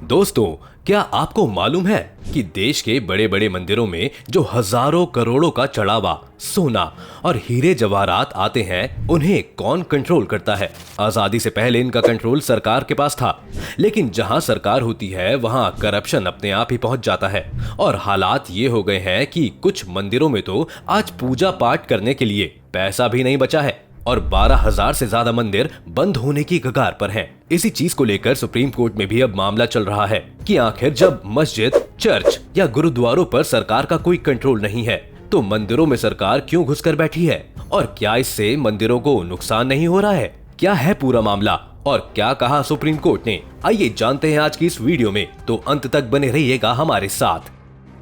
दोस्तों, क्या आपको मालूम है कि देश के बड़े बड़े मंदिरों में जो हजारों करोड़ों का चढ़ावा सोना और हीरे जवाहरात आते हैं, उन्हें कौन कंट्रोल करता है? आजादी से पहले इनका कंट्रोल सरकार के पास था, लेकिन जहां सरकार होती है वहां करप्शन अपने आप ही पहुंच जाता है। और हालात ये हो गए हैं कि कुछ मंदिरों में तो आज पूजा पाठ करने के लिए पैसा भी नहीं बचा है और 12,000 से ज्यादा मंदिर बंद होने की कगार पर हैं। इसी चीज को लेकर सुप्रीम कोर्ट में भी अब मामला चल रहा है कि आखिर जब मस्जिद, चर्च या गुरुद्वारों पर सरकार का कोई कंट्रोल नहीं है, तो मंदिरों में सरकार क्यों घुसकर बैठी है और क्या इससे मंदिरों को नुकसान नहीं हो रहा है? क्या है पूरा मामला और क्या कहा सुप्रीम कोर्ट ने? आइए जानते हैं आज की इस वीडियो में, तो अंत तक बने रहिएगा हमारे साथ।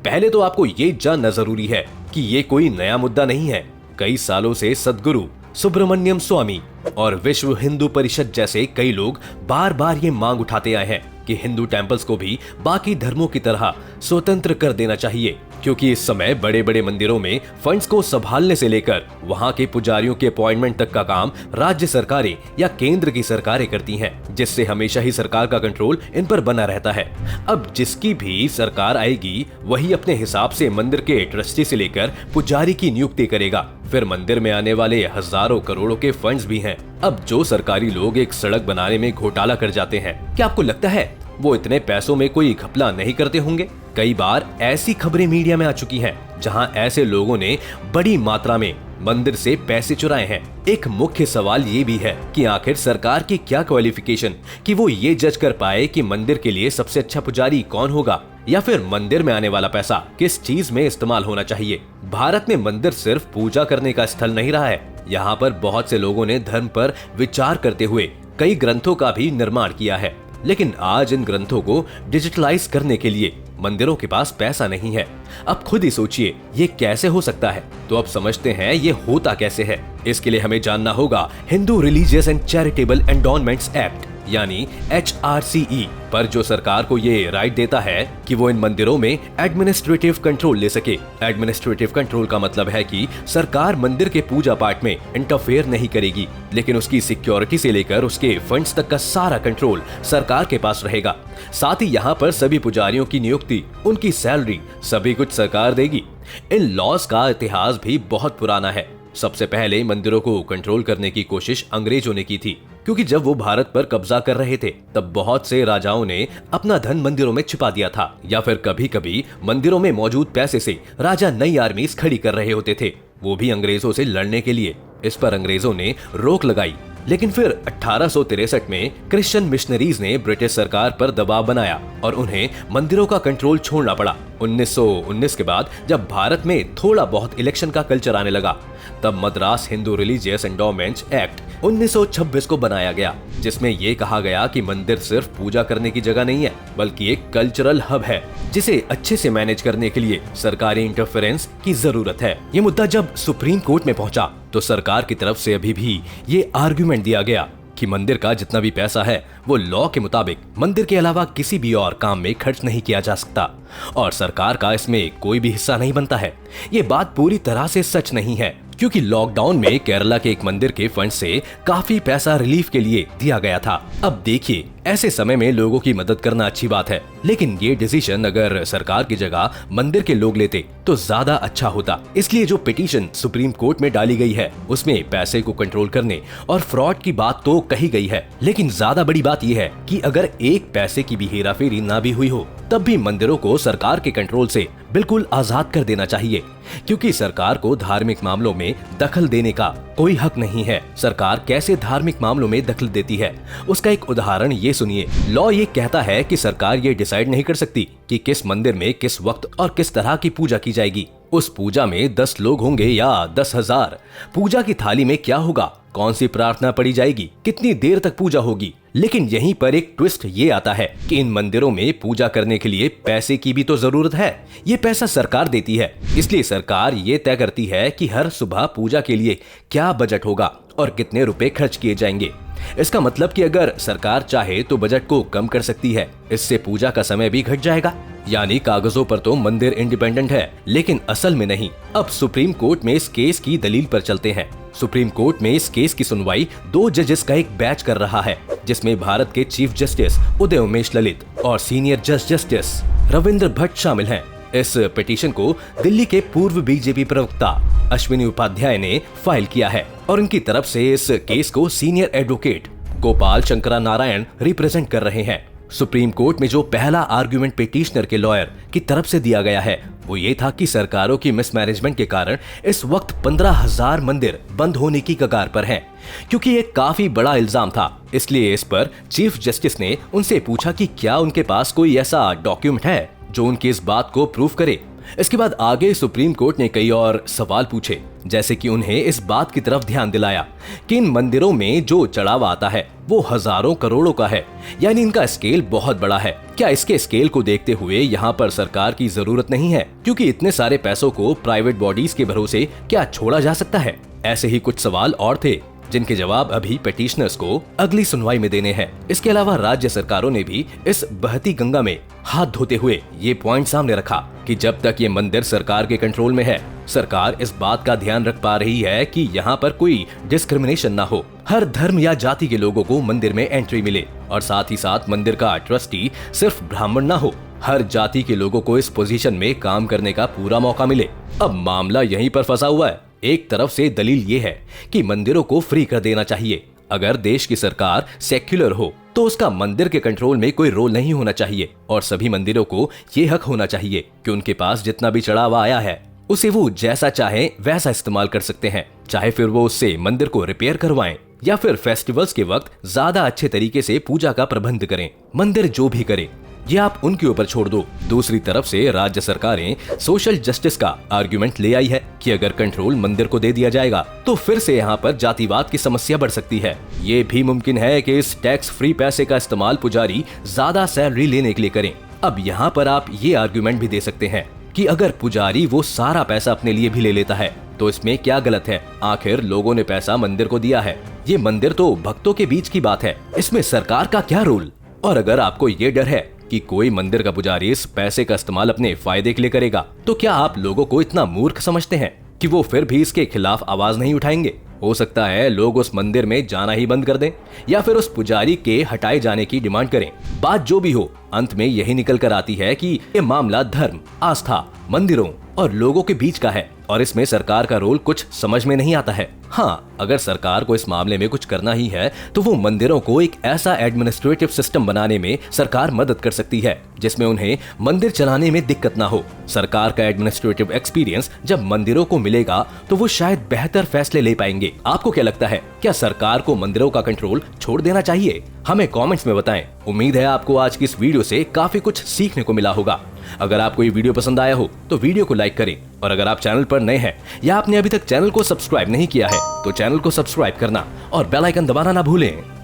पहले तो आपको ये जानना जरूरी है कि ये कोई नया मुद्दा नहीं है। कई सालों से सद्गुरु सुब्रमण्यम स्वामी और विश्व हिंदू परिषद जैसे कई लोग बार बार ये मांग उठाते आए हैं कि हिंदू टेम्पल्स को भी बाकी धर्मों की तरह स्वतंत्र कर देना चाहिए, क्योंकि इस समय बड़े बड़े मंदिरों में फंड्स को संभालने से लेकर वहां के पुजारियों के अपॉइंटमेंट तक का काम राज्य सरकारें या केंद्र की सरकारें करती हैं, जिससे हमेशा ही सरकार का कंट्रोल इन पर बना रहता है। अब जिसकी भी सरकार आएगी वही अपने हिसाब से मंदिर के ट्रस्टी से लेकर पुजारी की नियुक्ति करेगा। फिर मंदिर में आने वाले हजारों करोड़ों के फंड्स भी हैं। अब जो सरकारी लोग एक सड़क बनाने में घोटाला कर जाते हैं, क्या आपको लगता है वो इतने पैसों में कोई घपला नहीं करते होंगे? कई बार ऐसी खबरें मीडिया में आ चुकी हैं जहां ऐसे लोगों ने बड़ी मात्रा में मंदिर से पैसे चुराए हैं। एक मुख्य सवाल ये भी है कि आखिर सरकार की क्या क्वालिफिकेशन कि वो ये जज कर पाए कि मंदिर के लिए सबसे अच्छा पुजारी कौन होगा, या फिर मंदिर में आने वाला पैसा किस चीज में इस्तेमाल होना चाहिए? भारत में मंदिर सिर्फ पूजा करने का स्थल नहीं रहा है। यहाँ पर बहुत से लोगों ने धर्म पर विचार करते हुए कई ग्रंथों का भी निर्माण किया है, लेकिन आज इन ग्रंथों को डिजिटलाइज करने के लिए मंदिरों के पास पैसा नहीं है। अब खुद ही सोचिए ये कैसे हो सकता है। तो अब समझते हैं ये होता कैसे है। इसके लिए हमें जानना होगा Hindu religious and charitable endowments act यानी HRCE पर, जो सरकार को ये राइट देता है कि वो इन मंदिरों में एडमिनिस्ट्रेटिव कंट्रोल ले सके। एडमिनिस्ट्रेटिव कंट्रोल का मतलब है कि सरकार मंदिर के पूजा पाठ में इंटरफेयर नहीं करेगी, लेकिन उसकी सिक्योरिटी से लेकर उसके फंड्स तक का सारा कंट्रोल सरकार के पास रहेगा। साथ ही यहाँ पर सभी पुजारियों की नियुक्ति, उनकी सैलरी, सभी कुछ सरकार देगी। इन लॉज का इतिहास भी बहुत पुराना है। सबसे पहले मंदिरों को कंट्रोल करने की कोशिश अंग्रेजों ने की थी, क्योंकि जब वो भारत पर कब्जा कर रहे थे तब बहुत से राजाओं ने अपना धन मंदिरों में छिपा दिया था, या फिर कभी कभी मंदिरों में मौजूद पैसे से राजा नई आर्मीज खड़ी कर रहे होते थे, वो भी अंग्रेजों से लड़ने के लिए। इस पर अंग्रेजों ने रोक लगाई, लेकिन फिर 1863 में क्रिश्चियन मिशनरीज ने ब्रिटिश सरकार पर दबाव बनाया और उन्हें मंदिरों का कंट्रोल छोड़ना पड़ा। 1919 के बाद जब भारत में थोड़ा बहुत इलेक्शन का कल्चर आने लगा, तब Madras Hindu religious endowments act 1926 को बनाया गया, जिसमें ये कहा गया कि मंदिर सिर्फ पूजा करने की जगह नहीं है, बल्कि एक कल्चरल हब है, जिसे अच्छे से मैनेज करने के लिए सरकारी इंटरफेरेंस की जरूरत है। ये मुद्दा जब सुप्रीम कोर्ट में पहुंचा तो सरकार की तरफ से अभी भी ये आर्गुमेंट दिया गया कि मंदिर का जितना भी पैसा है वो लॉ के मुताबिक मंदिर के अलावा किसी भी और काम में खर्च नहीं किया जा सकता और सरकार का इसमें कोई भी हिस्सा नहीं बनता है। ये बात पूरी तरह से सच नहीं है, क्योंकि लॉकडाउन में केरला के एक मंदिर के फंड से काफी पैसा रिलीफ के लिए दिया गया था। अब देखिए, ऐसे समय में लोगों की मदद करना अच्छी बात है, लेकिन ये डिसीजन अगर सरकार की जगह मंदिर के लोग लेते तो ज्यादा अच्छा होता। इसलिए जो पिटीशन सुप्रीम कोर्ट में डाली गई है उसमें पैसे को कंट्रोल करने और फ्रॉड की बात तो कही गई है, लेकिन ज्यादा बड़ी बात यह है कि अगर एक पैसे की भी हेराफेरी ना भी हुई हो, तब भी मंदिरों को सरकार के कंट्रोल से बिल्कुल आजाद कर देना चाहिए, क्योंकि सरकार को धार्मिक मामलों में दखल देने का कोई हक नहीं है। सरकार कैसे धार्मिक मामलों में दखल देती है, उसका एक उदाहरण ये सुनिए। लॉ ये कहता है कि सरकार ये डिसाइड नहीं कर सकती कि किस मंदिर में किस वक्त और किस तरह की पूजा की जाएगी। उस पूजा में 10 लोग होंगे या 10,000, पूजा की थाली में क्या होगा, कौन सी प्रार्थना पढ़ी जाएगी, कितनी देर तक पूजा होगी। लेकिन यहीं पर एक ट्विस्ट ये आता है कि इन मंदिरों में पूजा करने के लिए पैसे की भी तो जरूरत है। ये पैसा सरकार देती है, इसलिए सरकार ये तय करती है कि हर सुबह पूजा के लिए क्या बजट होगा और कितने रुपए खर्च किए जाएंगे। इसका मतलब कि अगर सरकार चाहे तो बजट को कम कर सकती है, इससे पूजा का समय भी घट जाएगा। यानी कागजों पर तो मंदिर इंडिपेंडेंट है, लेकिन असल में नहीं। अब सुप्रीम कोर्ट में इस केस की दलील पर चलते हैं। सुप्रीम कोर्ट में इस केस की सुनवाई 2 जजेस का एक बैच कर रहा है, जिसमें भारत के चीफ जस्टिस उदय उमेश ललित और सीनियर जस्टिस रविंद्र भट्ट शामिल हैं। इस पिटीशन को दिल्ली के पूर्व बीजेपी प्रवक्ता अश्विनी उपाध्याय ने फाइल किया है और उनकी तरफ से इस केस को senior advocate Gopal Shankara Narayan represent कर रहे हैं। सुप्रीम कोर्ट में जो पहला आर्गुमेंट पिटीशनर के लॉयर की तरफ से दिया गया है वो ये था कि सरकारों की मिसमैनेजमेंट के कारण इस वक्त 15,000 मंदिर बंद होने की कगार पर हैं, क्योंकि ये काफी बड़ा इल्जाम था। इसलिए इस पर चीफ जस्टिस ने उनसे पूछा कि क्या उनके पास कोई ऐसा डॉक्यूमेंट है जो उनकी इस बात को प्रूव करे। इसके बाद आगे सुप्रीम कोर्ट ने कई और सवाल पूछे, जैसे कि उन्हें इस बात की तरफ ध्यान दिलाया कि इन मंदिरों में जो चढ़ावा आता है वो हजारों करोड़ों का है, यानी इनका स्केल बहुत बड़ा है। क्या इसके स्केल को देखते हुए यहाँ पर सरकार की जरूरत नहीं है, क्योंकि इतने सारे पैसों को प्राइवेट बॉडीज के भरोसे क्या छोड़ा जा सकता है। ऐसे ही कुछ सवाल और थे जिनके जवाब अभी पिटीशनर्स को अगली सुनवाई में देने हैं। इसके अलावा राज्य सरकारों ने भी इस बहती गंगा में हाथ धोते हुए ये पॉइंट सामने रखा कि जब तक ये मंदिर सरकार के कंट्रोल में है, सरकार इस बात का ध्यान रख पा रही है कि यहाँ पर कोई डिस्क्रिमिनेशन ना हो, हर धर्म या जाति के लोगों को मंदिर में एंट्री मिले और साथ ही साथ मंदिर का ट्रस्टी सिर्फ ब्राह्मण ना हो, हर जाति के लोगों को इस पोजीशन में काम करने का पूरा मौका मिले। अब मामला यहीं पर फंसा हुआ है। एक तरफ से दलील ये है कि मंदिरों को फ्री कर देना चाहिए। अगर देश की सरकार सेक्युलर हो तो उसका मंदिर के कंट्रोल में कोई रोल नहीं होना चाहिए और सभी मंदिरों को ये हक होना चाहिए कि उनके पास जितना भी चढ़ावा आया है उसे वो जैसा चाहे वैसा इस्तेमाल कर सकते हैं, चाहे फिर वो उससे मंदिर को रिपेयर करवाएं या फिर फेस्टिवल्स के वक्त ज्यादा अच्छे तरीके से पूजा का प्रबंध करें। मंदिर जो भी करे ये आप उनके ऊपर छोड़ दो। दूसरी तरफ से राज्य सरकारें सोशल जस्टिस का आर्गुमेंट ले आई है कि अगर कंट्रोल मंदिर को दे दिया जाएगा तो फिर से यहाँ पर जातिवाद की समस्या बढ़ सकती है। ये भी मुमकिन है कि इस टैक्स फ्री पैसे का इस्तेमाल पुजारी ज्यादा सैलरी लेने के लिए करें। अब यहाँ पर आप ये आर्गुमेंट भी दे सकते हैं कि अगर पुजारी वो सारा पैसा अपने लिए भी ले लेता है तो इसमें क्या गलत है, आखिर लोगों ने पैसा मंदिर को दिया है, ये मंदिर तो भक्तों के बीच की बात है, इसमें सरकार का क्या रोल। और अगर आपको ये डर है कि कोई मंदिर का पुजारी इस पैसे का इस्तेमाल अपने फायदे के लिए करेगा, तो क्या आप लोगों को इतना मूर्ख समझते हैं कि वो फिर भी इसके खिलाफ आवाज नहीं उठाएंगे। हो सकता है लोग उस मंदिर में जाना ही बंद कर दें या फिर उस पुजारी के हटाए जाने की डिमांड करें। बात जो भी हो, अंत में यही निकल कर आती है कि ये मामला धर्म, आस्था, मंदिरों और लोगों के बीच का है और इसमें सरकार का रोल कुछ समझ में नहीं आता है। हाँ, अगर सरकार को इस मामले में कुछ करना ही है तो वो मंदिरों को एक ऐसा एडमिनिस्ट्रेटिव सिस्टम बनाने में सरकार मदद कर सकती है जिसमें उन्हें मंदिर चलाने में दिक्कत ना हो। सरकार का एडमिनिस्ट्रेटिव एक्सपीरियंस जब मंदिरों को मिलेगा तो वो शायद बेहतर फैसले ले पाएंगे। आपको क्या लगता है, क्या सरकार को मंदिरों का कंट्रोल छोड़ देना चाहिए? हमें कमेंट्स में बताएं। उम्मीद है आपको आज की इस वीडियो से काफी कुछ सीखने को मिला होगा। अगर आपको ये वीडियो पसंद आया हो तो वीडियो को लाइक करें और अगर आप चैनल पर नए हैं या आपने अभी तक चैनल को सब्सक्राइब नहीं किया है तो चैनल को सब्सक्राइब करना और बेल आइकन दबाना ना भूलें।